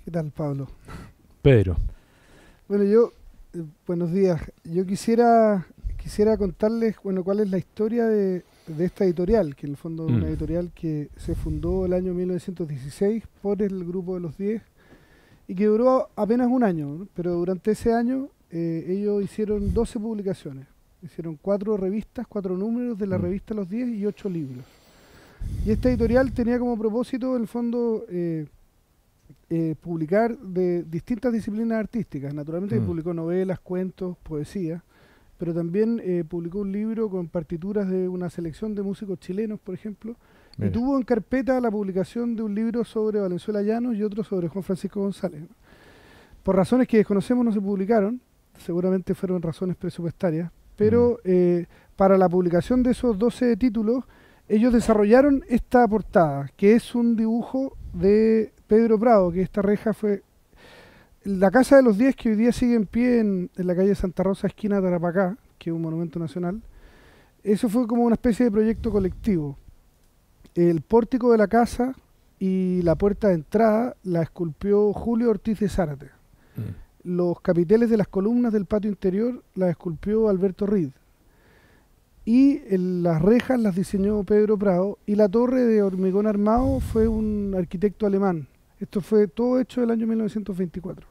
¿Qué tal, Pablo? Pedro. Bueno, buenos días. Yo quisiera contarles, bueno, cuál es la historia de esta editorial, que en el fondo es una Mm, editorial que se fundó el año 1916 por el Grupo de los 10 y que duró apenas un año, ¿no? Pero durante ese año ellos hicieron 12 publicaciones. Hicieron 4 revistas, 4 números de la mm, revista Los 10 y 8 libros. Y esta editorial tenía como propósito, en el fondo, publicar de distintas disciplinas artísticas. Naturalmente que mm. publicó novelas, cuentos, poesía, pero también publicó un libro con partituras de una selección de músicos chilenos, por ejemplo, y Mira. tuvo en carpeta la publicación de un libro sobre Valenzuela Llanos y otro sobre Juan Francisco González. Por razones que desconocemos no se publicaron, seguramente fueron razones presupuestarias, Mm, pero para la publicación de esos 12 títulos, ellos desarrollaron esta portada, que es un dibujo de Pedro Prado, que esta reja fue la Casa de los 10, que hoy día sigue en pie en la calle Santa Rosa, esquina Tarapacá, que es un monumento nacional. Eso fue como una especie de proyecto colectivo. El pórtico de la casa y la puerta de entrada la esculpió Julio Ortiz de Zárate. mm, Los capiteles de las columnas del patio interior las esculpió Alberto Reed. Y las rejas las diseñó Pedro Prado. Y la torre de hormigón armado fue un arquitecto alemán. Esto fue todo hecho el año 1924.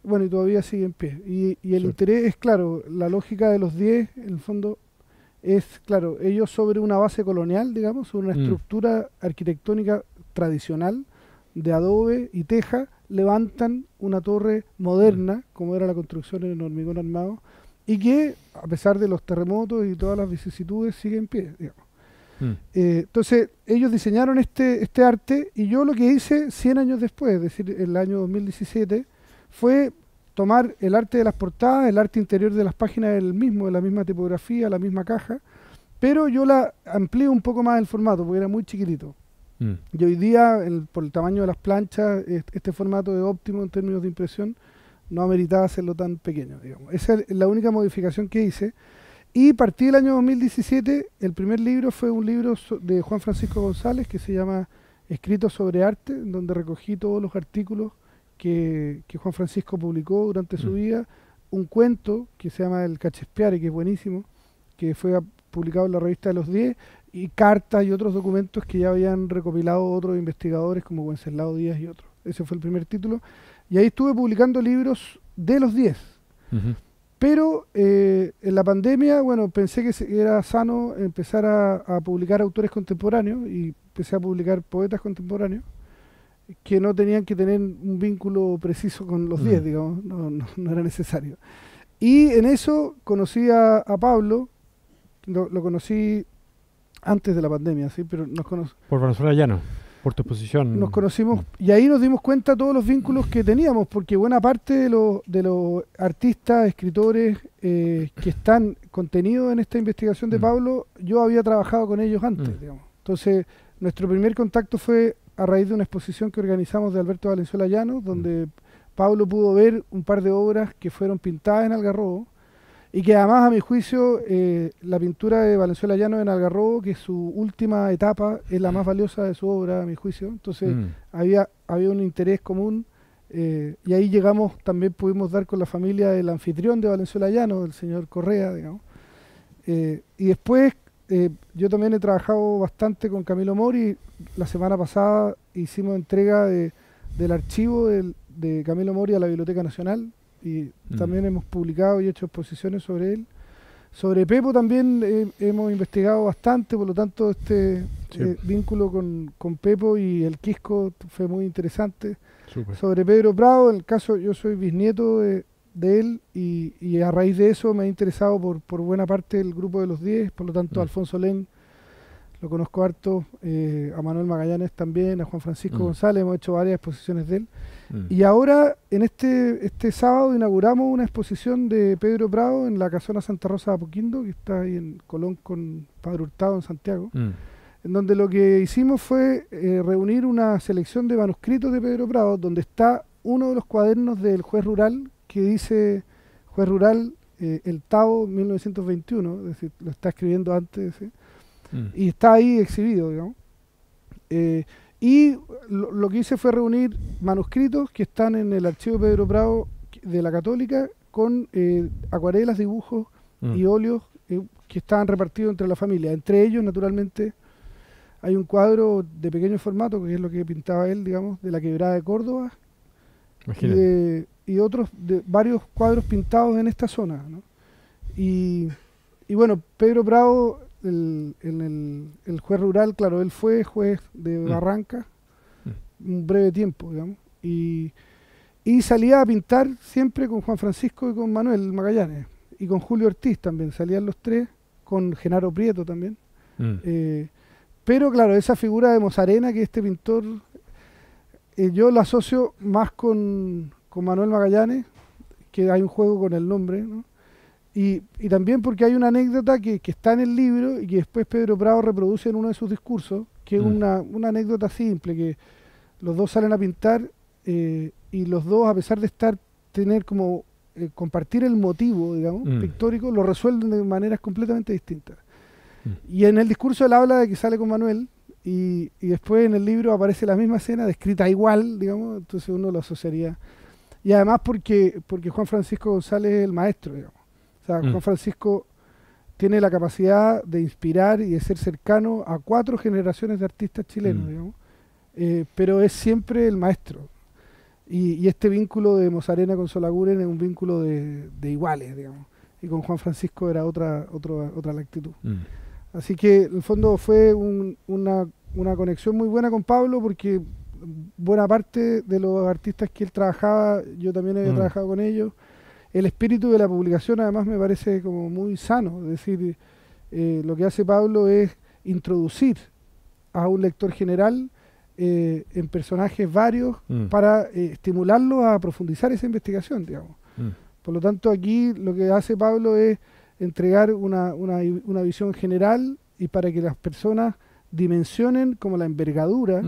Bueno, y todavía sigue en pie. Y el sí. interés es, claro, la lógica de los 10, en el fondo, es, claro, ellos sobre una base colonial, digamos, sobre una Mm, estructura arquitectónica tradicional de adobe y teja, levantan una torre mm, moderna, como era la construcción en hormigón armado, y que, a pesar de los terremotos y todas las vicisitudes, sigue en pie, digamos. mm, Entonces, ellos diseñaron este arte y yo lo que hice 100 años después, es decir, el año 2017, fue tomar el arte de las portadas, el arte interior de las páginas del mismo, de la misma tipografía, la misma caja, pero yo la amplié un poco más el formato porque era muy chiquitito. mm, Y hoy día, por el tamaño de las planchas, este formato es óptimo en términos de impresión, no ameritaba hacerlo tan pequeño, digamos. Esa es la única modificación que hice. Y partí el año 2017, el primer libro fue un libro de Juan Francisco González que se llama Escritos sobre Arte, en donde recogí todos los artículos que Juan Francisco publicó durante su mm, vida, un cuento que se llama El Cachespiare, que es buenísimo, que fue publicado en la revista de los 10, y cartas y otros documentos que ya habían recopilado otros investigadores como Wenceslao Díaz y otros. Ese fue el primer título. Y ahí estuve publicando libros de los 10. ujú, Pero en la pandemia, bueno, pensé que era sano empezar a publicar autores contemporáneos y empecé a publicar poetas contemporáneos que no tenían que tener un vínculo preciso con los 10, mm, digamos, no era necesario. Y en eso conocí a Pablo, lo conocí antes de la pandemia, ¿sí? Pero Por Venezuela Llano, por tu nos exposición. conocimos y ahí nos dimos cuenta todos los vínculos que teníamos, porque buena parte de los artistas, escritores que están contenidos en esta investigación de Mm, Pablo, yo había trabajado con ellos mm, antes, digamos. Entonces, nuestro primer contacto fue a raíz de una exposición que organizamos de Alberto Valenzuela Llanos, mm, donde Pablo pudo ver un par de obras que fueron pintadas en Algarrobo, y que además, a mi juicio, la pintura de Valenzuela Llano en Algarrobo, que es su última etapa, es la más valiosa de su obra, a mi juicio. Entonces mm, había un interés común y ahí llegamos, también pudimos dar con la familia del anfitrión de Valenzuela Llano, del señor Correa, digamos. Y después yo también he trabajado bastante con Camilo Mori. La semana pasada hicimos entrega del archivo de Camilo Mori a la Biblioteca Nacional y mm, también hemos publicado y hecho exposiciones sobre él. Sobre Pepo también hemos investigado bastante, por lo tanto este sí, vínculo con Pepo y el Quisco fue muy interesante. súper. Sobre Pedro Prado, en el caso yo soy bisnieto de él y a raíz de eso me he interesado por buena parte del grupo de los 10, por lo tanto Mm, Alfonso Len lo conozco harto, a Manuel Magallanes también, a Juan Francisco mm, González, hemos hecho varias exposiciones de él. mm, Y ahora, en este sábado, inauguramos una exposición de Pedro Prado en la Casona Santa Rosa de Apoquindo, que está ahí en Colón con Padre Hurtado en Santiago, mm, en donde lo que hicimos fue reunir una selección de manuscritos de Pedro Prado, donde está uno de los cuadernos del juez rural que dice, juez rural, el Tao 1921, es decir, lo está escribiendo antes, ¿sí? mm, Y está ahí exhibido, digamos. Eh, Y lo que hice fue reunir manuscritos que están en el archivo de Pedro Prado de la Católica con acuarelas, dibujos y óleos que estaban repartidos entre la familia. Entre ellos, naturalmente, hay un cuadro de pequeño formato, que es lo que pintaba él, digamos, de la Quebrada de Córdoba, y otros, de varios cuadros pintados en esta zona, ¿no? Y bueno, Pedro Prado, el juez rural, claro, él fue juez de Barranca un breve tiempo, digamos, y salía a pintar siempre con Juan Francisco y con Manuel Magallanes, y con Julio Ortiz también, salían los tres, con Genaro Prieto también. Pero claro, esa figura de Mosarena, que este pintor, yo la asocio más con Manuel Magallanes, que hay un juego con el nombre, ¿no? Y también porque hay una anécdota que está en el libro y que después Pedro Prado reproduce en uno de sus discursos, que es una anécdota simple, que los dos salen a pintar y los dos, a pesar de tener como compartir el motivo, digamos, pictórico, lo resuelven de maneras completamente distintas. Y en el discurso él habla de que sale con Manuel y después en el libro aparece la misma escena descrita igual, digamos, entonces uno lo asociaría. Y además porque Juan Francisco González es el maestro, digamos. O sea, Juan Francisco tiene la capacidad de inspirar y de ser cercano a 4 generaciones de artistas chilenos, digamos, pero es siempre el maestro. Y este vínculo de Mosarena con Solaguren es un vínculo de iguales, digamos. Y con Juan Francisco era otra la actitud. Así que en el fondo fue una conexión muy buena con Pablo, porque buena parte de los artistas que él trabajaba, yo también había trabajado con ellos. El espíritu de la publicación además me parece como muy sano, es decir, lo que hace Pablo es introducir a un lector general en personajes varios para estimularlo a profundizar esa investigación, digamos. Por lo tanto, aquí lo que hace Pablo es entregar una visión general y para que las personas dimensionen como la envergadura,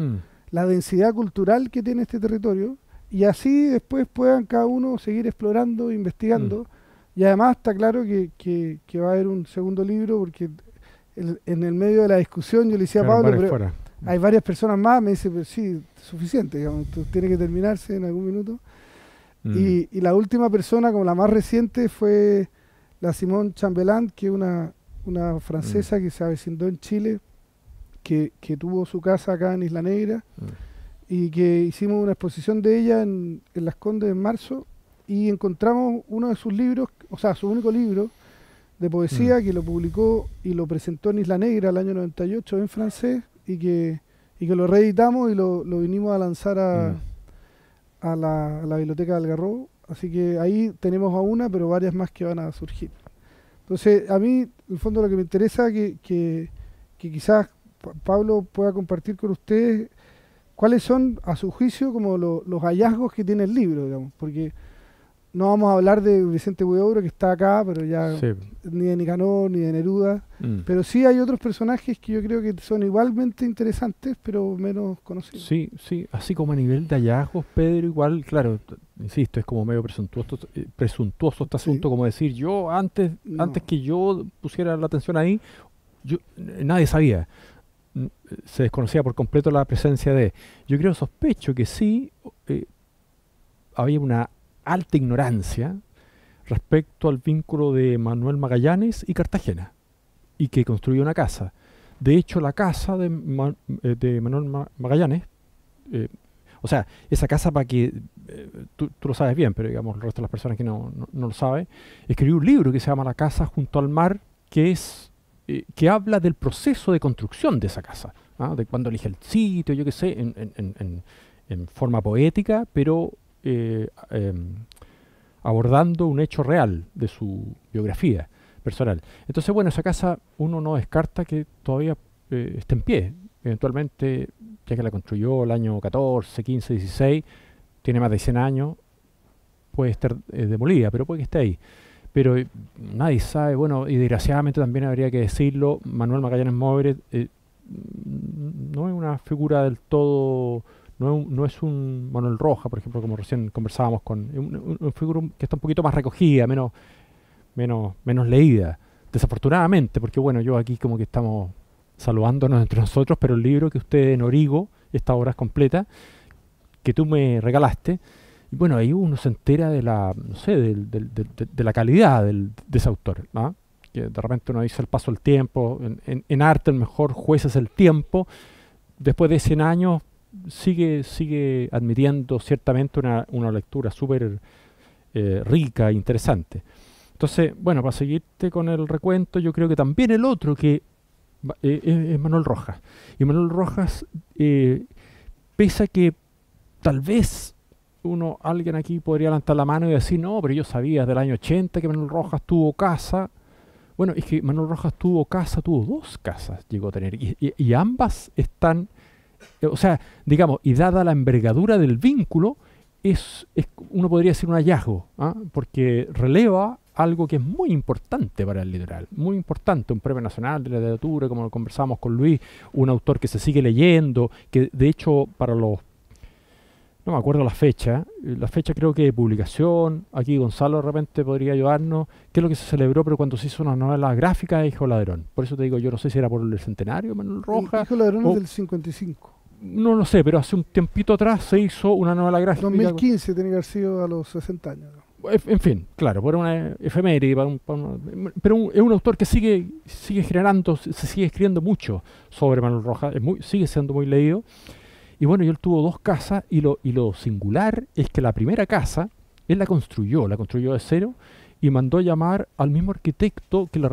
la densidad cultural que tiene este territorio, y así después puedan cada uno seguir explorando, investigando. Y además está claro que va a haber un segundo libro, porque en el medio de la discusión yo le decía a Pablo, pero hay varias personas más, me dice, pero sí, suficiente, digamos, tiene que terminarse en algún minuto. Y la última persona, como la más reciente, fue la Simone Chambelán, que es una francesa que se avecindó en Chile, que tuvo su casa acá en Isla Negra, y que hicimos una exposición de ella en Las Condes en marzo, y encontramos uno de sus libros, o sea, su único libro de poesía, que lo publicó y lo presentó en Isla Negra el año 98 en francés, y que lo reeditamos y lo vinimos a lanzar a la Biblioteca de Algarrobo. Así que ahí tenemos a una, pero varias más que van a surgir. Entonces, a mí, en el fondo, lo que me interesa que quizás Pablo pueda compartir con ustedes cuáles son, a su juicio, como los hallazgos que tiene el libro, digamos, porque no vamos a hablar de Vicente Huidobro, que está acá, pero ya ni de Nicanor, ni de Neruda, pero sí hay otros personajes que yo creo que son igualmente interesantes, pero menos conocidos. Sí, así como a nivel de hallazgos, Pedro, igual, claro, insisto, es como medio presuntuoso este asunto, como decir, yo antes que yo pusiera la atención ahí, nadie sabía. Se desconocía por completo la presencia de... Yo sospecho que sí había una alta ignorancia respecto al vínculo de Manuel Magallanes y Cartagena, y que construyó una casa. De hecho, la casa de Manuel Magallanes, o sea, esa casa, para que tú lo sabes bien, pero digamos el resto de las personas que no lo saben, escribió un libro que se llama La casa junto al mar, que habla del proceso de construcción de esa casa, de cuando elige el sitio, yo qué sé, en forma poética, pero abordando un hecho real de su biografía personal. Entonces, bueno, esa casa uno no descarta que todavía esté en pie. Eventualmente, ya que la construyó el año 14, 15, 16, tiene más de 100 años, puede estar demolida, pero puede que esté ahí. Pero nadie sabe, bueno, y desgraciadamente también habría que decirlo, Manuel Magallanes Moure no es una figura del todo, no es un Manuel Roja, por ejemplo, como recién conversábamos, una figura que está un poquito más recogida, menos leída, desafortunadamente, porque bueno, yo aquí como que estamos saludándonos entre nosotros, pero el libro que usted en Origo, esta obra completa que tú me regalaste. Y bueno, ahí uno se entera de la, no sé, de la calidad de ese autor, ¿no? Que de repente uno dice el paso del tiempo, en arte el mejor juez es el tiempo. Después de 100 años sigue admitiendo ciertamente una lectura súper rica e interesante. Entonces, bueno, para seguirte con el recuento, yo creo que también el otro que es Manuel Rojas. Y Manuel Rojas, pese a que tal vez alguien aquí podría levantar la mano y decir, no, pero yo sabía desde el año 80 que Manuel Rojas tuvo casa. Bueno, es que Manuel Rojas tuvo 2 casas, llegó a tener. Y ambas están, o sea, digamos, y dada la envergadura del vínculo, uno podría decir un hallazgo, ¿ah? Porque releva algo que es muy importante para el litoral, muy importante, un premio nacional de literatura, como lo conversamos con Luis, un autor que se sigue leyendo, que de hecho para no me acuerdo la fecha creo que de publicación, aquí Gonzalo de repente podría ayudarnos, qué es lo que se celebró, pero cuando se hizo una novela gráfica de Hijo Ladrón. Por eso te digo, yo no sé si era por el centenario de Manuel Rojas. Hijo Ladrón es del 55. No lo sé, pero hace un tiempito atrás se hizo una novela gráfica. 2015 tenía que haber sido a los 60 años. En fin, claro, por una efeméride, pero es un autor que sigue generando, se sigue escribiendo mucho sobre Manuel Rojas, sigue siendo muy leído. Y bueno, él tuvo 2 casas y lo singular es que la primera casa, él la construyó de cero y mandó llamar al mismo arquitecto que le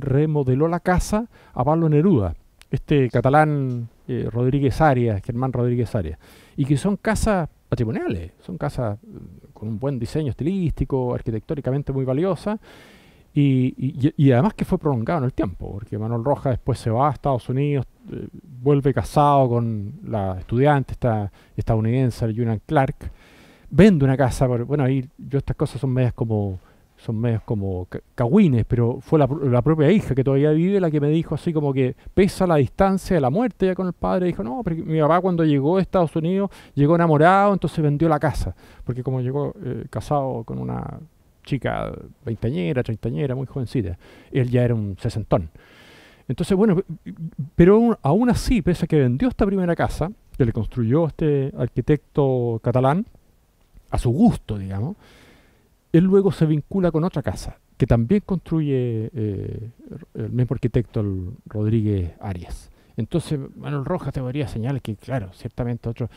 remodeló la casa a Pablo Neruda, este catalán Rodríguez Arias, Germán Rodríguez Arias, y que son casas patrimoniales, son casas con un buen diseño estilístico, arquitectónicamente muy valiosas, y además que fue prolongado en el tiempo, porque Manuel Rojas después se va a Estados Unidos, vuelve casado con la estudiante esta estadounidense, Julian Clark, vende una casa, bueno, ahí estas cosas son medias como cagüines, pero fue la propia hija que todavía vive la que me dijo así como que pesa la distancia de la muerte ya con el padre. Dijo, no, porque mi papá cuando llegó a Estados Unidos llegó enamorado, entonces vendió la casa, porque como llegó casado con una chica veinteañera, treintañera, muy jovencita, él ya era un sesentón. Entonces, bueno, pero aún así, pese a que vendió esta primera casa, que le construyó este arquitecto catalán, a su gusto, digamos, él luego se vincula con otra casa, que también construye el mismo arquitecto, el Rodríguez Arias. Entonces, Manuel Rojas te podría señalar que, claro, ciertamente otro...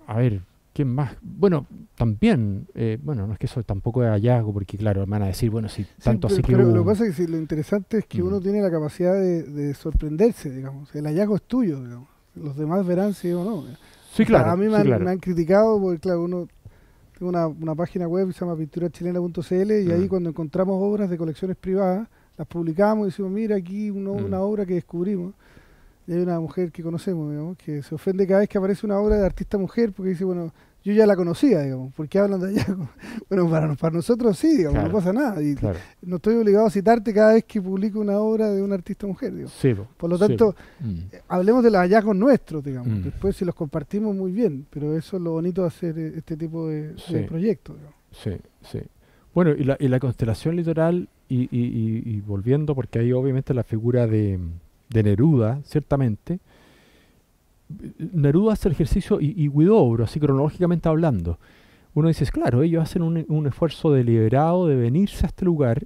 A ver, ¿quién más? Bueno, también, no es que eso tampoco es hallazgo, porque claro, me van a decir, bueno, si tanto sí, así que pero lo que pasa es que lo interesante es que uno tiene la capacidad de sorprenderse, digamos. El hallazgo es tuyo, digamos. Los demás verán si o no. Sí, claro. A mí me han criticado porque, claro, tengo una página web que se llama pinturachilena.cl y ahí cuando encontramos obras de colecciones privadas, las publicamos y decimos, mira aquí una obra que descubrimos. Y hay una mujer que conocemos, digamos, que se ofende cada vez que aparece una obra de artista mujer porque dice, bueno, yo ya la conocía, digamos, ¿por qué hablan de allá? Bueno, para nosotros sí, digamos, claro, no pasa nada. Y no estoy obligado a citarte cada vez que publico una obra de una artista mujer, digamos. Sí, por lo tanto, hablemos de los hallazgos nuestros, digamos. Después si los compartimos muy bien, pero eso es lo bonito de hacer este tipo de proyectos, digamos. Sí, sí. Bueno, y la constelación litoral, y volviendo, porque ahí obviamente la figura de Neruda, ciertamente. Neruda hace el ejercicio y Huidobro, así cronológicamente hablando. Uno dice, claro, ellos hacen un esfuerzo deliberado de venirse a este lugar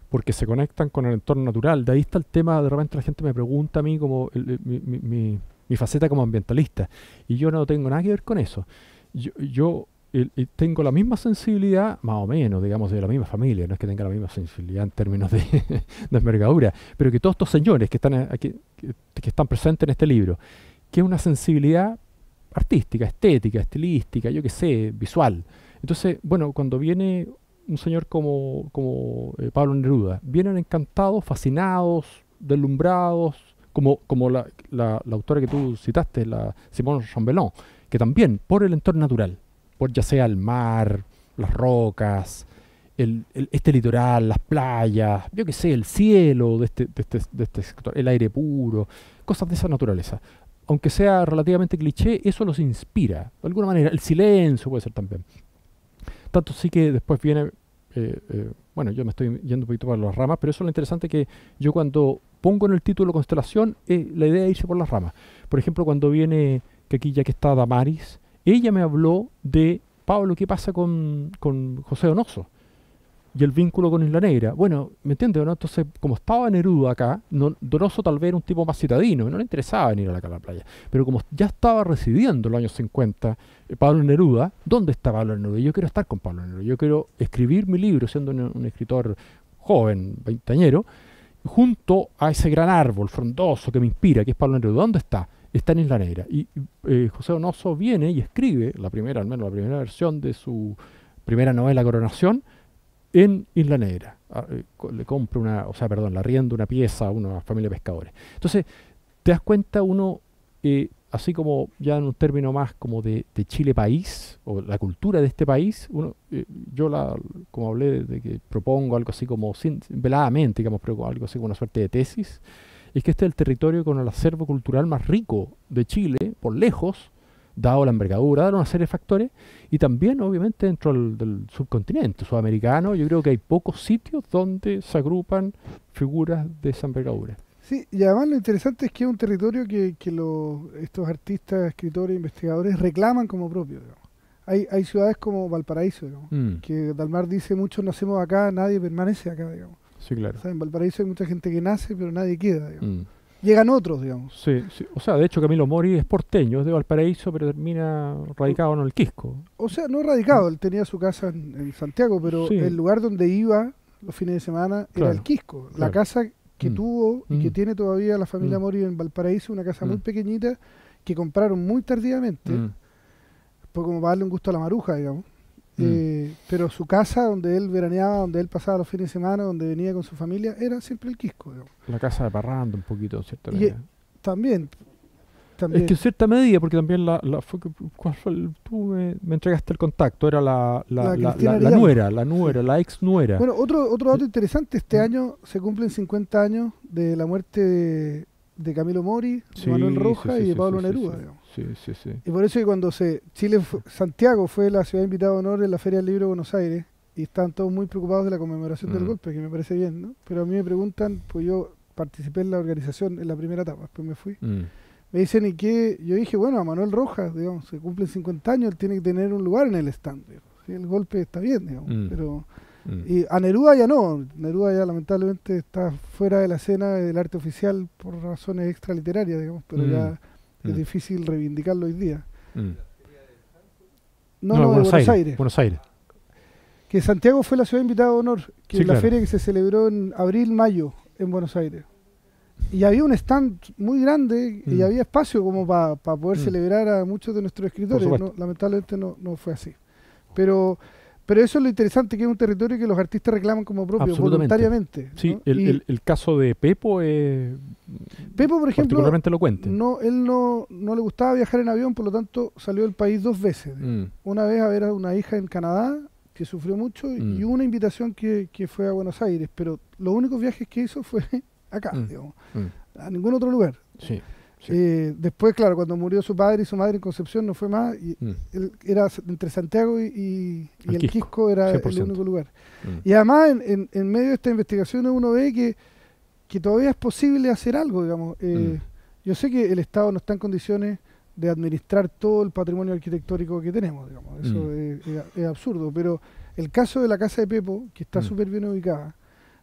porque se conectan con el entorno natural. De ahí está el tema, de repente la gente me pregunta a mí como mi faceta como ambientalista, y yo no tengo nada que ver con eso. Yo tengo la misma sensibilidad, más o menos, digamos, de la misma familia, no es que tenga la misma sensibilidad en términos de envergadura, pero que todos estos señores que están aquí, que están presentes en este libro, que es una sensibilidad artística, estética, estilística, yo qué sé, visual. Entonces, bueno, cuando viene un señor como Pablo Neruda, vienen encantados, fascinados, deslumbrados, como la autora que tú citaste, la Simone Chambelán, que también por el entorno natural, por ya sea el mar, las rocas, este litoral, las playas, yo qué sé, el cielo de este sector, el aire puro, cosas de esa naturaleza. Aunque sea relativamente cliché, eso los inspira, de alguna manera. El silencio puede ser también. Tanto sí que después viene bueno, yo me estoy yendo un poquito por las ramas, pero eso es lo interesante, que yo cuando pongo en el título constelación, la idea es irse por las ramas. Por ejemplo, cuando viene, que aquí ya que está Damaris, ella me habló de, Pablo, ¿qué pasa con José Donoso? Y el vínculo con Isla Negra. Bueno, ¿me entiendes, no? Entonces, como estaba Neruda acá, Donoso tal vez era un tipo más citadino, no le interesaba venir acá a la playa. Pero como ya estaba residiendo en los años 50 Pablo Neruda, ¿dónde está Pablo Neruda? Yo quiero estar con Pablo Neruda. Yo quiero escribir mi libro, siendo un escritor joven, veinteañero, junto a ese gran árbol frondoso que me inspira, que es Pablo Neruda. ¿Dónde está? Está en Isla Negra. Y José Donoso viene y escribe la primera, al menos la primera versión de su primera novela, Coronación, en Isla Negra. Le compra le arrienda una pieza a una familia de pescadores. Entonces, te das cuenta uno, así como ya en un término más como de Chile país, o la cultura de este país, como hablé de que propongo algo así como, veladamente, digamos, pero algo así como una suerte de tesis, es que este es el territorio con el acervo cultural más rico de Chile, por lejos, dado la envergadura, dado una serie de factores, y también obviamente dentro del subcontinente sudamericano. Yo creo que hay pocos sitios donde se agrupan figuras de esa envergadura. Sí, y además lo interesante es que es un territorio que estos artistas, escritores, investigadores reclaman como propio, digamos. Hay ciudades como Valparaíso, digamos, que Dalmar dice: muchos nacemos acá, nadie permanece acá, digamos. Sí, claro. O sea, en Valparaíso hay mucha gente que nace, pero nadie queda, digamos. Llegan otros, digamos. Sí, sí. O sea, de hecho Camilo Mori es porteño, es de Valparaíso, pero termina radicado en el Quisco. O sea, no radicado, él tenía su casa en Santiago, pero el lugar donde iba los fines de semana era el Quisco. La casa que tuvo y que tiene todavía la familia Mori en Valparaíso, una casa muy pequeñita que compraron muy tardíamente, pues como para darle un gusto a la maruja, digamos. Pero su casa, donde él veraneaba, donde él pasaba los fines de semana, donde venía con su familia, era siempre el Quisco, digamos. La casa de parranda un poquito, en cierta medida. También. Es que en cierta medida, porque también tú me entregaste el contacto, era la nuera, la ex nuera. Bueno, otro dato interesante, este año se cumplen 50 años de la muerte de Camilo Mori, de Manuel Rojas y de Pablo Neruda, digamos. Sí. Y por eso que cuando Santiago fue la ciudad invitada de honor en la Feria del Libro de Buenos Aires, y están todos muy preocupados de la conmemoración del golpe, que me parece bien, ¿no? Pero a mí me preguntan, pues yo participé en la organización en la primera etapa, después me fui. Me dicen, ¿y qué? Yo dije, bueno, a Manuel Rojas, digamos, se cumplen 50 años, él tiene que tener un lugar en el stand, digamos. ¿Sí? El golpe está bien, digamos, pero... Y a Neruda ya no, Neruda ya lamentablemente está fuera de la escena del arte oficial por razones extraliterarias, digamos, pero ya es difícil reivindicarlo hoy día. No, de Buenos Aires. Que Santiago fue la ciudad invitada de honor, que es la feria que se celebró en abril-mayo en Buenos Aires. Y había un stand muy grande y había espacio como para poder celebrar a muchos de nuestros escritores. No, lamentablemente no fue así. Pero eso es lo interesante, que es un territorio que los artistas reclaman como propio, voluntariamente. Sí, ¿no? el caso de Pepo es Pepo, por ejemplo, particularmente elocuente. Él no le gustaba viajar en avión, por lo tanto salió del país 2 veces. Una vez a ver a una hija en Canadá, que sufrió mucho, y una invitación que fue a Buenos Aires, pero los únicos viajes que hizo fue acá, digamos, a ningún otro lugar. Sí. Después, claro, cuando murió su padre y su madre en Concepción, no fue más, y él era entre Santiago y el Quisco era 100%. El único lugar. Y además, en medio de esta investigación uno ve que todavía es posible hacer algo, digamos. Yo sé que el Estado no está en condiciones de administrar todo el patrimonio arquitectónico que tenemos, digamos. Eso es absurdo, pero el caso de la casa de Pepo, que está súper bien ubicada,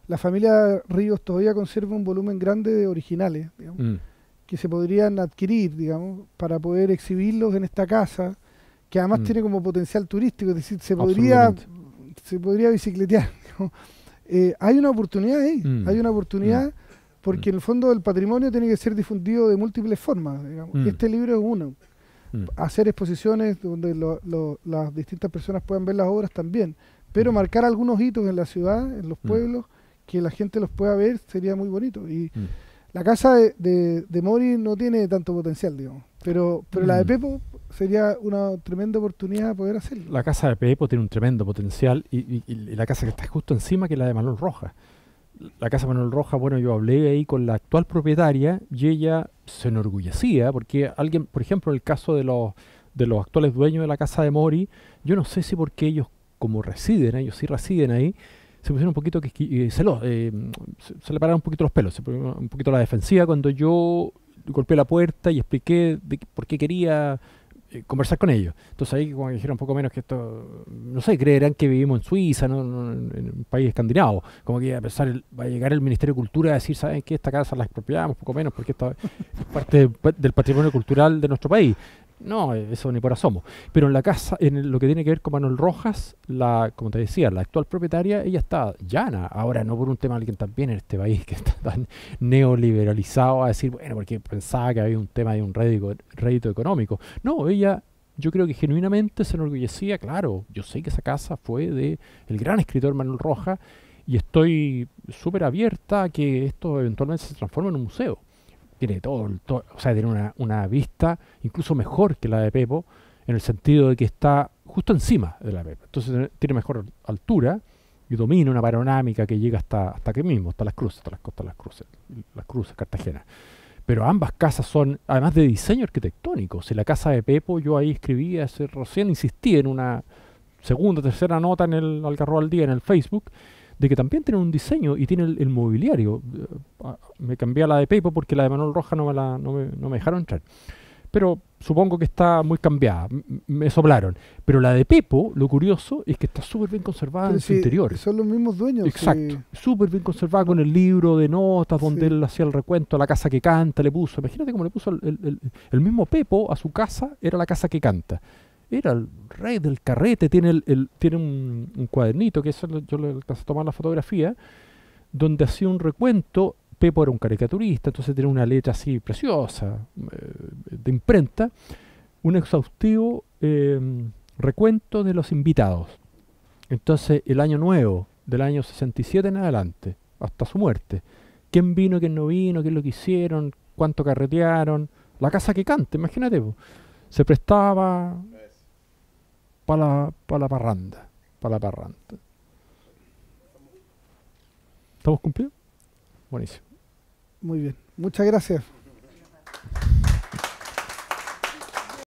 la familia Ríos todavía conserva un volumen grande de originales, digamos, que se podrían adquirir, digamos, para poder exhibirlos en esta casa, que además tiene como potencial turístico, es decir, se podría bicicletear, digamos. Hay una oportunidad ahí, hay una oportunidad, porque en el fondo el patrimonio tiene que ser difundido de múltiples formas, digamos. Este libro es uno. Hacer exposiciones donde las distintas personas puedan ver las obras también, pero marcar algunos hitos en la ciudad, en los pueblos, que la gente los pueda ver, sería muy bonito. Y la casa de Mori no tiene tanto potencial, digamos, pero la de Pepo sería una tremenda oportunidad de poder hacerlo. La casa de Pepo tiene un tremendo potencial, y la casa que está justo encima, que es la de Manuel Rojas. La casa de Manuel Rojas, bueno, yo hablé ahí con la actual propietaria y ella se enorgullecía, porque alguien, por ejemplo, en el caso de los actuales dueños de la casa de Mori, yo no sé si porque ellos como residen, ellos sí residen ahí, se pusieron un poquito celosos, se le pararon un poquito los pelos, se pusieron un poquito a la defensiva cuando yo golpeé la puerta y expliqué por qué quería conversar con ellos. Entonces ahí como que dijeron un poco menos que esto, no sé, creerán que vivimos en Suiza, ¿no? En un país escandinavo, como que va a llegar el Ministerio de Cultura a decir, ¿saben qué? Esta casa la expropiamos, poco menos, porque esta es parte del patrimonio cultural de nuestro país. No, eso ni por asomo. Pero en la casa, lo que tiene que ver con Manuel Rojas, como te decía, la actual propietaria, ella está llana. Ahora, no por un tema de alguien también en este país que está tan neoliberalizado a decir, bueno, porque pensaba que había un tema de un rédito económico. No, ella, yo creo que genuinamente se enorgullecía. Claro, yo sé que esa casa fue de el gran escritor Manuel Rojas y estoy súper abierta a que esto eventualmente se transforme en un museo. Tiene o sea, tiene una vista incluso mejor que la de Pepo, en el sentido de que está justo encima de la de Pepo. Entonces tiene mejor altura y domina una panorámica que llega hasta aquí mismo, hasta las cruces, hasta las costas de las cruces, Cartagena. Pero ambas casas son, además de diseño arquitectónico. Si la casa de Pepo, yo ahí escribí, recién insistí en una segunda, tercera nota en el Algarrobo al Día en el Facebook, de que también tienen un diseño y tienen el mobiliario. Me cambié a la de Pepo porque la de Manuel Rojas no me dejaron entrar. Pero supongo que está muy cambiada, me soplaron. Pero la de Pepo, lo curioso es que está súper bien conservada en su interior. Son los mismos dueños. Exacto, súper bien conservada con el libro de notas donde él hacía el recuento, la casa que canta, le puso. Imagínate cómo le puso el mismo Pepo a su casa, era la casa que canta. Era el rey del carrete, tiene un cuadernito, que eso yo le alcancé a tomar la fotografía, donde hacía un recuento. Pepo era un caricaturista, entonces tiene una letra así preciosa, de imprenta, un exhaustivo recuento de los invitados. Entonces, el año nuevo, del año 67 en adelante, hasta su muerte, quién vino, quién no vino, qué es lo que hicieron, cuánto carretearon, la casa que canta, imagínate, se prestaba para la parranda, ¿Estamos cumplidos? Buenísimo. Muy bien. Muchas gracias.